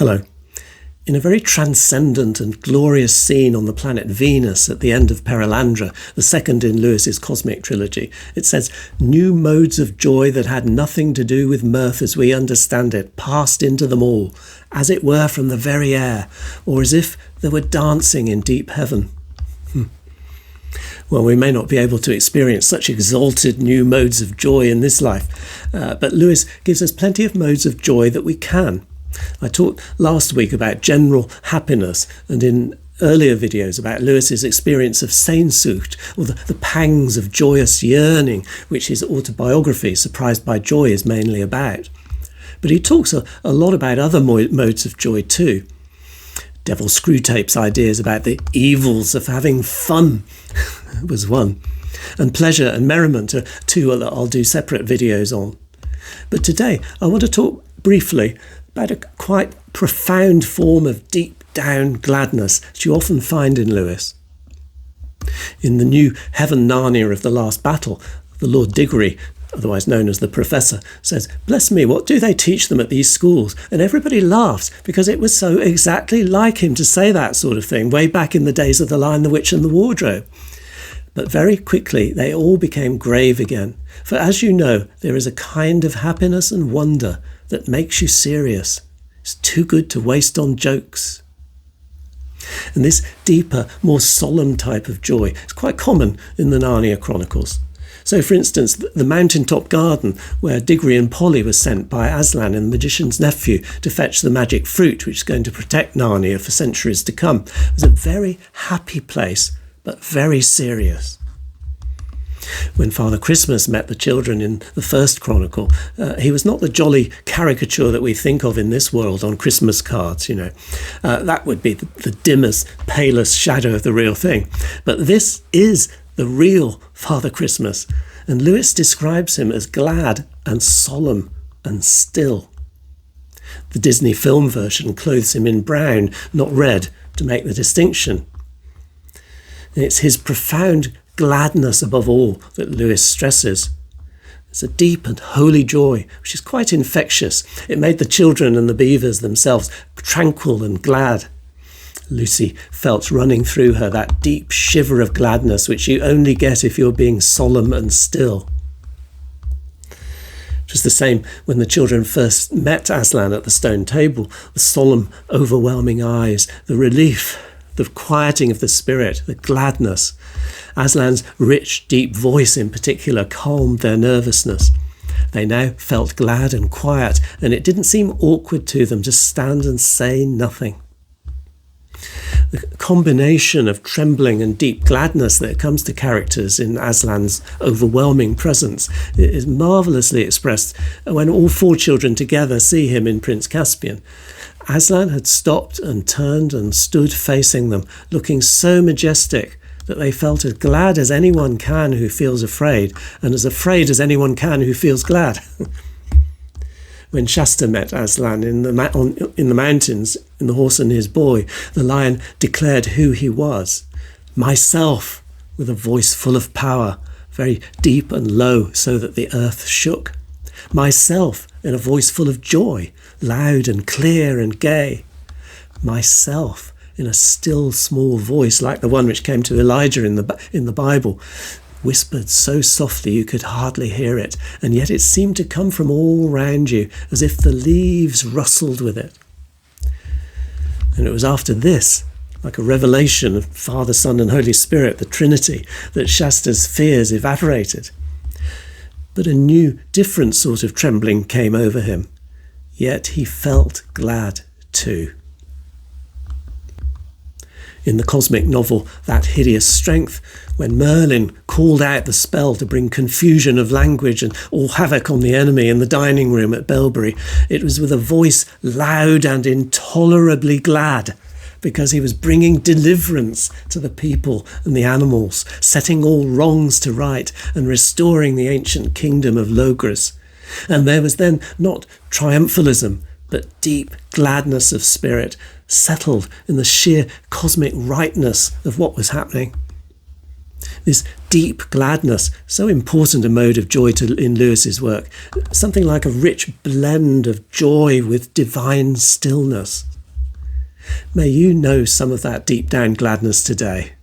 Hello. In a very transcendent and glorious scene on the planet Venus at the end of Perelandra, the second in Lewis's cosmic trilogy, it says, "New modes of joy that had nothing to do with mirth as we understand it passed into them all, as it were from the very air, or as if they were dancing in deep heaven." Well, we may not be able to experience such exalted new modes of joy in this life, but Lewis gives us plenty of modes of joy that we can. I talked last week about general happiness, and in earlier videos about Lewis's experience of Sehnsucht, or the pangs of joyous yearning, which his autobiography, Surprised by Joy, is mainly about. But he talks a lot about other modes of joy too. Devil Screwtape's ideas about the evils of having fun was one, and pleasure and merriment are two that I'll do separate videos on. But today I want to talk briefly about a quite profound form of deep down gladness that you often find in Lewis. In the new Heaven Narnia of the Last Battle, the Lord Diggory, otherwise known as the Professor, says, "Bless me, what do they teach them at these schools?" And everybody laughs because it was so exactly like him to say that sort of thing way back in the days of The Lion, the Witch and the Wardrobe. But very quickly they all became grave again. For as you know, there is a kind of happiness and wonder that makes you serious. It's too good to waste on jokes. And this deeper, more solemn type of joy is quite common in the Narnia Chronicles. So, for instance, the mountaintop garden where Diggory and Polly were sent by Aslan and the magician's nephew to fetch the magic fruit which is going to protect Narnia for centuries to come, was a very happy place, but very serious. When Father Christmas met the children in the first chronicle, he was not the jolly caricature that we think of in this world on Christmas cards, you know. That would be the dimmest, palest shadow of the real thing. But this is the real Father Christmas, and Lewis describes him as glad and solemn and still. The Disney film version clothes him in brown, not red, to make the distinction. And it's his profound gladness above all that Lewis stresses. It's a deep and holy joy, which is quite infectious. It made the children and the beavers themselves tranquil and glad. Lucy felt running through her that deep shiver of gladness which you only get if you're being solemn and still. It was the same when the children first met Aslan at the stone table. The solemn, overwhelming eyes, the relief, the quieting of the spirit, the gladness. Aslan's rich, deep voice in particular calmed their nervousness. They now felt glad and quiet, and it didn't seem awkward to them to stand and say nothing. The combination of trembling and deep gladness that comes to characters in Aslan's overwhelming presence is marvellously expressed when all four children together see him in Prince Caspian. Aslan had stopped and turned and stood facing them, looking so majestic that they felt as glad as anyone can who feels afraid, and as afraid as anyone can who feels glad. When Shasta met Aslan in the mountains, in The Horse and His Boy, the lion declared who he was. "Myself," with a voice full of power, very deep and low so that the earth shook. "Myself," in a voice full of joy, loud and clear and gay. "Myself," in a still small voice like the one which came to Elijah in the Bible, whispered so softly you could hardly hear it, and yet it seemed to come from all round you, as if the leaves rustled with it. And it was after this, like a revelation of Father, Son and Holy Spirit, the Trinity, that Shasta's fears evaporated. But a new, different sort of trembling came over him, yet he felt glad too. In the cosmic novel That Hideous Strength, when Merlin called out the spell to bring confusion of language and all havoc on the enemy in the dining room at Belbury, it was with a voice loud and intolerably glad, because he was bringing deliverance to the people and the animals, setting all wrongs to right and restoring the ancient kingdom of Logres. And there was then not triumphalism, but deep gladness of spirit, settled in the sheer cosmic rightness of what was happening. This deep gladness, so important a mode of joy in Lewis's work, something like a rich blend of joy with divine stillness. May you know some of that deep down gladness today.